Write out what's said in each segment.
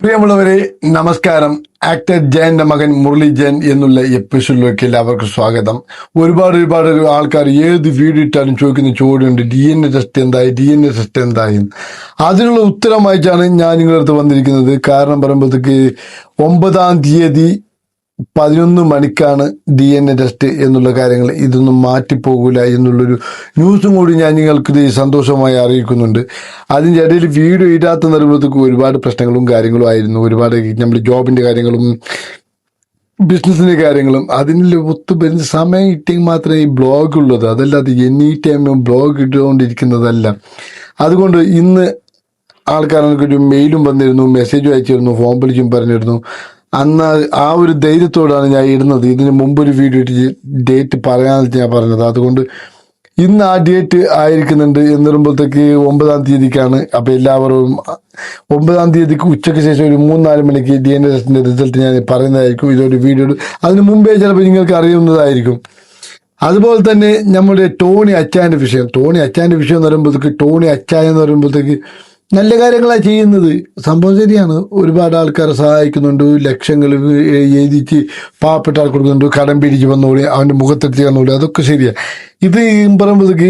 പ്രിയമുള്ളവരെ നമസ്കാരം. ആക്ടർ ജയന്റെ മകൻ മുരളി ജയൻ എന്നുള്ള എപ്പിസോഡിലേക്ക് എല്ലാവർക്കും സ്വാഗതം. ഒരുപാട് ആൾക്കാർ ഏത് വീഡിയോ ഇട്ടാലും ചോദിക്കുന്ന ചോദ്യമുണ്ട്, DNA ടെസ്റ്റ് എന്തായി, DNA ടെസ്റ്റ് എന്തായി. അതിനുള്ള ഉത്തരമായിട്ടാണ് ഞാൻ നിങ്ങളുടെ അടുത്ത് വന്നിരിക്കുന്നത്. കാരണം പറയുമ്പോഴത്തേക്ക് 9-ാം തീയതി 11 മണിക്കാണ് DNA ടെസ്റ്റ് എന്നുള്ള കാര്യങ്ങൾ. ഇതൊന്നും മാറ്റിപ്പോകില്ല എന്നുള്ളൊരു ന്യൂസും കൂടി ഞാൻ നിങ്ങൾക്ക് സന്തോഷമായി അറിയിക്കുന്നുണ്ട്. അതിൻ്റെ ഇടയിൽ വീഡിയോ ഇടാത്ത നിലവിലത്തേക്ക് ഒരുപാട് പ്രശ്നങ്ങളും കാര്യങ്ങളും ആയിരുന്നു. ഒരുപാട് നമ്മൾ ജോബിൻ്റെ കാര്യങ്ങളും ബിസിനസ്സിൻ്റെ കാര്യങ്ങളും അതിന് ഒത്തുവരുന്ന സമയം കിട്ടിയെങ്കിൽ മാത്രമേ ഈ ബ്ലോഗ് ഉള്ളത്. അതല്ലാതെ എനി ടൈം ബ്ലോഗ് ഇട്ടുകൊണ്ടിരിക്കുന്നതല്ല. അതുകൊണ്ട് ഇന്ന് ആൾക്കാർക്കൊരു മെയിലും വന്നിരുന്നു, മെസ്സേജും അയച്ചിരുന്നു, ഫോൺ വിളിച്ചും പറഞ്ഞിരുന്നു. അന്ന് ആ ഒരു ധൈര്യത്തോടാണ് ഞാൻ ഇടുന്നത്. ഇതിന് മുമ്പൊരു വീഡിയോ ഇട്ട് ഡേറ്റ് പറയാമെന്ന് ഞാൻ പറഞ്ഞത്. അതുകൊണ്ട് ഇന്ന് ആ ഡേറ്റ് ആയിരിക്കുന്നുണ്ട് എന്ന് പറയുമ്പോഴത്തേക്ക് 9-ാം തീയതിക്കാണ്. അപ്പോൾ എല്ലാവരും 9-ാം തീയതിക്ക് ഉച്ചയ്ക്ക് ശേഷം ഒരു 3-4 മണിക്ക് DNA ടെസ്റ്റിൻ്റെ റിസൾട്ട് ഞാൻ പറയുന്നതായിരിക്കും. ഇതൊരു വീഡിയോ അതിന് മുമ്പേ ചിലപ്പോൾ നിങ്ങൾക്ക് അറിയുന്നതായിരിക്കും. അതുപോലെ തന്നെ നമ്മുടെ ടോണി അച്ചായൻ്റെ വിഷയം എന്ന് പറയുമ്പോഴത്തേക്ക് ടോണി അച്ചായ എന്ന് പറയുമ്പോഴത്തേക്ക് നല്ല കാര്യങ്ങളാണ് ചെയ്യുന്നത്. സംഭവം ശരിയാണ്. ഒരുപാട് ആൾക്കാരെ സഹായിക്കുന്നുണ്ട്. ലക്ഷങ്ങൾ എഴുതിച്ച് പാവപ്പെട്ട ആൾ കൊടുക്കുന്നുണ്ട്. കടം പിരിച്ച് വന്നോളി, അവൻ്റെ മുഖത്തെത്തി വന്നോളി, അതൊക്കെ ശരിയാണ്. ഇത് പറയുമ്പോഴത്തേക്ക്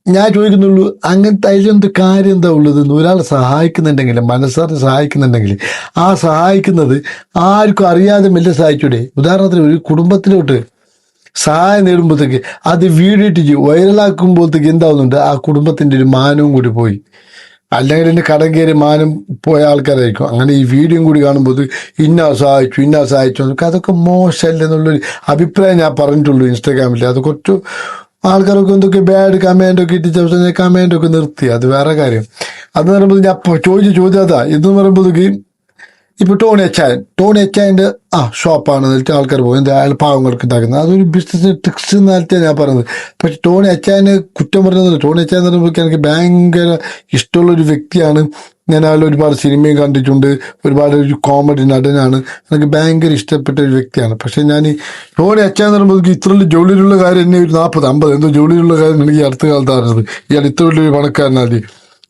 ഞാൻ ചോദിക്കുന്നുള്ളൂ, അങ്ങനത്തെ അതിലെന്ത് കാര്യം എന്താ ഉള്ളതെന്ന്. ഒരാൾ സഹായിക്കുന്നുണ്ടെങ്കിൽ, മനസ്സറിഞ്ഞ് സഹായിക്കുന്നുണ്ടെങ്കിൽ ആ സഹായിക്കുന്നത് ആർക്കും അറിയാതെ മെല്ലെ സഹായിച്ചൂടെ. ഉദാഹരണത്തിന് ഒരു കുടുംബത്തിലോട്ട് സഹായം നേടുമ്പോഴത്തേക്ക് അത് വീഡിയോ ഇട്ടിച്ച് വൈറലാക്കുമ്പോഴത്തേക്ക് എന്താവുന്നുണ്ട്, ആ കുടുംബത്തിൻ്റെ ഒരു മാനവും കൂടി പോയി. അല്ലെങ്കിൽ എൻ്റെ കടം കയറി മാനം പോയ ആൾക്കാരായിരിക്കും. അങ്ങനെ ഈ വീഡിയോയും കൂടി കാണുമ്പോൾ ഇന്ന സഹായിച്ചു അതൊക്കെ മോശമല്ല എന്നുള്ളൊരു അഭിപ്രായം ഞാൻ പറഞ്ഞിട്ടുള്ളൂ ഇൻസ്റ്റാഗ്രാമിൽ. അത് കുറച്ച് ആൾക്കാരൊക്കെ എന്തൊക്കെ ബാഡ് കമൻ്റൊക്കെ ഇട്ടിച്ച് കമൻ്റൊക്കെ നിർത്തി, അത് വേറെ കാര്യം. അതെന്ന് പറയുമ്പോൾ ഞാൻ ചോദ്യം അതാ. ഇതെന്ന് പറയുമ്പോഴത്തേക്ക് ഇപ്പോൾ ടോണി അച്ചായൻ്റെ ഷോപ്പാണ് എന്നിട്ട് ആൾക്കാർ പോകും, എന്താ അയാൾ പാവങ്ങൾക്ക് ഉണ്ടാക്കുന്നത്. അതൊരു ബിസിനസ് ട്രിക്സ് എന്നായിട്ടാണ് ഞാൻ പറഞ്ഞത്. പക്ഷെ ടോണി അച്ചായനെ കുറ്റം പറഞ്ഞതല്ല. ടോണി അച്ചായൻ എന്ന് പറയുമ്പോൾ എനിക്ക് ഭയങ്കര ഇഷ്ടമുള്ളൊരു വ്യക്തിയാണ്. ഞാൻ അയാൾ ഒരുപാട് സിനിമയും കണ്ടിട്ടുണ്ട്. ഒരുപാട് ഒരു കോമഡി നടനാണ്. എനിക്ക് ഭയങ്കര ഇഷ്ടപ്പെട്ട ഒരു വ്യക്തിയാണ്. പക്ഷെ ഞാൻ ഈ ടോണി അച്ചായൻ എന്ന് പറയുമ്പോൾ ഇത്ര ജോലിയിലുള്ള കാര്യം എന്നെ ഒരു 40-50 എന്തോ ജോലിയിലുള്ള കാര്യം എനിക്ക് അടുത്ത കാലത്ത് അറിഞ്ഞത്. ഇയാൾ ഇത്ര വലിയൊരു പണക്കാരനാണ്.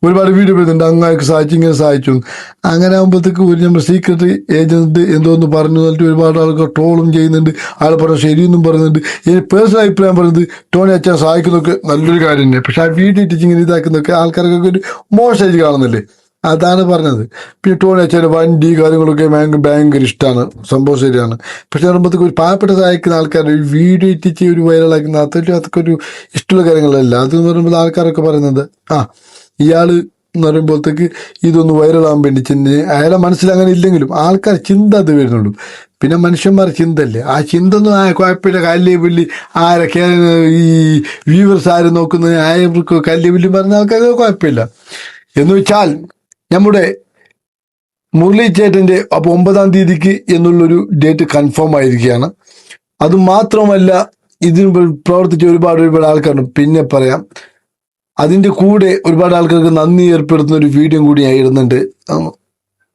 ഒരുപാട് വീഡിയോ വരുന്നുണ്ട്, അങ്ങനെയൊക്കെ സഹായിച്ചു ഇങ്ങനെ സഹായിച്ചു. അങ്ങനെ ആകുമ്പോഴത്തേക്ക് ഒരു നമ്മൾ സീക്രട്ട് ഏജന്റ് എന്തോന്ന് പറഞ്ഞു എന്നിട്ട് ഒരുപാട് ആൾക്കാർ ട്രോളും ചെയ്യുന്നുണ്ട്. ആൾ പറഞ്ഞ ശരിയൊന്നും പറയുന്നുണ്ട്. എനിക്ക് പേഴ്സണൽ അഭിപ്രായം പറയുന്നത് ടോണി അച്ഛൻ സഹായിക്കുന്നതൊക്കെ നല്ലൊരു കാര്യം തന്നെ. പക്ഷെ ആ വീഡിയോ ടീച്ചിങ് ഇതാക്കുന്നതൊക്കെ ആൾക്കാർക്കൊക്കെ ഒരു മോശമായിട്ട് കാണുന്നില്ലേ, അതാണ് പറഞ്ഞത്. പിന്നെ ടോണി അച്ഛൻ്റെ വണ്ടി കാര്യങ്ങളൊക്കെ ഭയങ്കര ഇഷ്ടമാണ്, സംഭവം ശരിയാണ്. പക്ഷെ പറയുമ്പോഴത്തേക്ക് ഒരു പാവപ്പെട്ട സഹായിക്കുന്ന ആൾക്കാർ ഒരു വീഡിയോ ഇട്ടിച്ച് ഒരു വൈറലാക്കുന്ന അതൊക്കെ ഒരു ഇഷ്ടമുള്ള കാര്യങ്ങളല്ല. അതെന്ന് പറയുമ്പോൾ ആൾക്കാരൊക്കെ പറയുന്നത് ഇയാൾ എന്ന് പറയുമ്പോഴത്തേക്ക് ഇതൊന്ന് വൈറലാകാൻ വേണ്ടി അയാളെ മനസ്സിൽ അങ്ങനെ ഇല്ലെങ്കിലും ആൾക്കാർ ചിന്ത അത് വരുന്നുള്ളൂ. പിന്നെ മനുഷ്യന്മാർ ചിന്തല്ലേ, ആ ചിന്ത ഒന്നും കുഴപ്പമില്ല. കല്ല് പുല്ലി ആരൊക്കെ ഈ വ്യൂവേഴ്സ് ആര് നോക്കുന്നത് ആയവർക്ക് കല്ല് പുല്ലി പറഞ്ഞ ആൾക്കാർക്ക് കുഴപ്പമില്ല. എന്ന് വെച്ചാൽ നമ്മുടെ മുരളി ചേട്ടൻ്റെ അപ്പോൾ 9-ാം തീയതിക്ക് എന്നുള്ളൊരു ഡേറ്റ് കൺഫേം ആയിരിക്കുകയാണ്. അതുമാത്രമല്ല ഇതിന് പ്രവർത്തിച്ച ഒരുപാട് ആൾക്കാരുണ്ട്. പിന്നെ പറയാം, അതിൻ്റെ കൂടെ ഒരുപാട് ആൾക്കാർക്ക് നന്ദി ഏർപ്പെടുത്തുന്ന ഒരു വീഡിയോ കൂടി ഞാൻ ഇടുന്നുണ്ട്.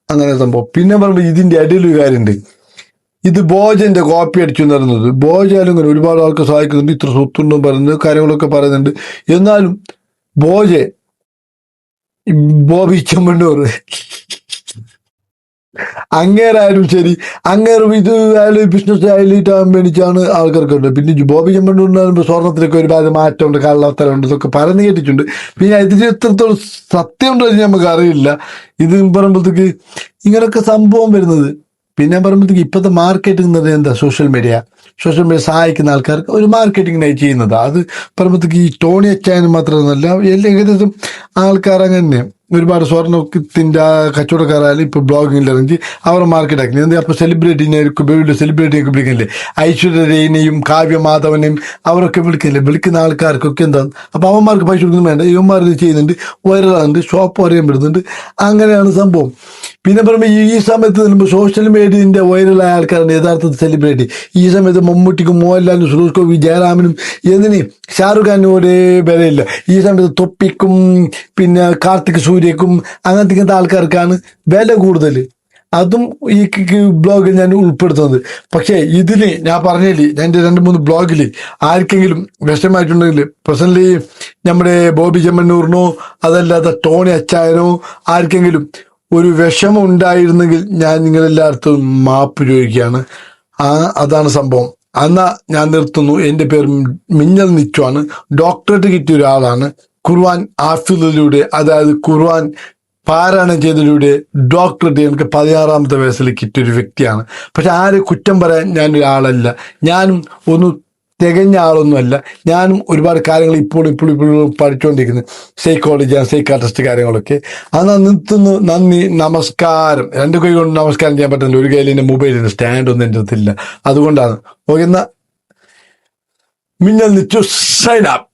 അങ്ങനെ സംഭവം. പിന്നെ പറയുമ്പോൾ ഇതിൻ്റെ ഇടയിലൊരു കാര്യമുണ്ട്. ഇത് ബോജൻ്റെ കോപ്പി അടിച്ചു തരുന്നത്. ബോജാലും ഇങ്ങനെ ഒരുപാട് ആൾക്ക് സഹായിക്കുന്നുണ്ട്, ഇത്ര സ്വത്തുണ്ടെന്ന് പറയുന്നത് കാര്യങ്ങളൊക്കെ പറയുന്നുണ്ട്. എന്നാലും ബോബി ചെമ്മണ്ണൂർ അങ്ങേരായാലും ശരി, അങ്ങേറും ഇത് ആയാലും ബിസിനസ് ആയാലും വേണ്ടിച്ചാണ് ആൾക്കാർക്കുണ്ട്. പിന്നെ ബോബി ചെമ്മണ്ണൂരിനാകുമ്പോൾ സ്വർണ്ണത്തിലൊക്കെ ഒരുപാട് മാറ്റമുണ്ട്, കള്ളത്തരമുണ്ട്, ഇതൊക്കെ പറഞ്ഞു കേട്ടിട്ടുണ്ട്. പിന്നെ ഇതിന് എത്രത്തോളം സത്യമുണ്ടോ എന്ന് നമുക്ക് അറിയില്ല. ഇത് പറയുമ്പോഴത്തേക്ക് ഇങ്ങനെയൊക്കെ സംഭവം വരുന്നത്. പിന്നെ പറയുമ്പോഴത്തേക്ക് ഇപ്പോഴത്തെ മാർക്കറ്റിംഗ് എന്ന് പറയുന്നത് എന്താ, സോഷ്യൽ മീഡിയ സഹായിക്കുന്ന ആൾക്കാർക്ക് ഒരു മാർക്കറ്റിങ്ങിനായി ചെയ്യുന്നത്. അത് പറയുമ്പോഴത്തേക്ക് ഈ ടോണി അച്ചായന് മാത്രമൊന്നുമല്ല, ഏകദേശം ആൾക്കാർ അങ്ങനെ ഒരുപാട് സ്വർണ്ണത്തിൻ്റെ കച്ചവടക്കാരായാലും ഇപ്പോൾ ബ്ലോഗിങ്ങിൽ ഇറങ്ങി അവർ മാർക്കറ്റ് ആക്കി. എന്താ അപ്പോൾ സെലിബ്രിറ്റിയൊക്കെ വിളിക്കുന്നില്ലേ, ഐശ്വര്യ രേനെയും കാവ്യ മാധവനെയും അവരൊക്കെ വിളിക്കുന്ന ആൾക്കാർക്കൊക്കെ എന്താണ്, അപ്പോൾ അവന്മാർക്ക് പൈസ കൊടുക്കുന്നത് വേണ്ട, ഇവന്മാർ ഇത് ചെയ്യുന്നുണ്ട്, വൈറലാകുന്നുണ്ട്, ഷോപ്പ് അറിയപ്പെടുന്നുണ്ട്. അങ്ങനെയാണ് സംഭവം. പിന്നെ പറയുമ്പോൾ ഈ സമയത്ത് വരുമ്പോൾ സോഷ്യൽ മീഡിയൻ്റെ വൈറലായ ആൾക്കാരാണ് യഥാർത്ഥത്തിൽ സെലിബ്രിറ്റി. ഈ സമയത്ത് മമ്മൂട്ടിക്കും മോഹൻലാലിനും സുരേഷ് ഗോപി ജയറാമിനും ഷാറുഖ് ഖാനും ഒരേ വിലയില്ല. ഈ സമയത്ത് തൊപ്പിക്കും പിന്നെ കാർത്തിക് സൂര്യക്കും അങ്ങനത്തെ ആൾക്കാർക്കാണ് വില കൂടുതൽ. അതും ഈ ബ്ലോഗിൽ ഞാൻ ഉൾപ്പെടുത്തുന്നത്. പക്ഷേ ഇതിന് ഞാൻ പറഞ്ഞില്ലേ, എൻ്റെ 2-3 ബ്ലോഗിൽ ആർക്കെങ്കിലും വിഷമായിട്ടുണ്ടെങ്കിൽ പേഴ്സണലി നമ്മുടെ ബോബി ചെമ്മണ്ണൂറിനോ അതല്ലാതെ ടോണി അച്ചായനോ ആർക്കെങ്കിലും ഒരു വിഷമം ഉണ്ടായിരുന്നെങ്കിൽ ഞാൻ നിങ്ങളെല്ലായിടത്തും മാപ്പ് ചോദിക്കുകയാണ്. അതാണ് സംഭവം. എന്നാ ഞാൻ നിർത്തുന്നു. എൻ്റെ പേര് മിന്നൽ നിച്ചുവാണ്. ഡോക്ടറേറ്റ് കിട്ടിയ ഒരാളാണ്. ഖുർആൻ ഹാഫിളിലൂടെ, അതായത് ഖുർആൻ പാരായണം ചെയ്തതിലൂടെ ഡോക്ടറേറ്റ് എനിക്ക് 16-ാമത്തെ വയസ്സിൽ കിട്ടിയൊരു വ്യക്തിയാണ്. പക്ഷെ ആരെ കുറ്റം പറയാൻ ഞാനൊരാളല്ല. ഞാനും ഒന്ന് തികഞ്ഞ ആളൊന്നുമല്ല. ഞാനും ഒരുപാട് കാര്യങ്ങൾ ഇപ്പോഴും പഠിച്ചുകൊണ്ടിരിക്കുന്നു. സൈക്കോളജി, സൈക്കാട്രിസ്റ്റ് കാര്യങ്ങളൊക്കെ. അന്നാ നിർത്തുന്നു. നന്ദി, നമസ്കാരം. 2 കൈ കൊണ്ട് നമസ്കാരം ചെയ്യാൻ പറ്റുന്നില്ല. ഒരു കയ്യിൽ എൻ്റെ മൊബൈലിന് സ്റ്റാൻഡ് ഒന്നും എൻ്റെ അടുത്തില്ല. അതുകൊണ്ടാണ്. ഓക്കെ, എന്നാ മിന്നൽ നിച്ചു സൈൻ അപ്പ്.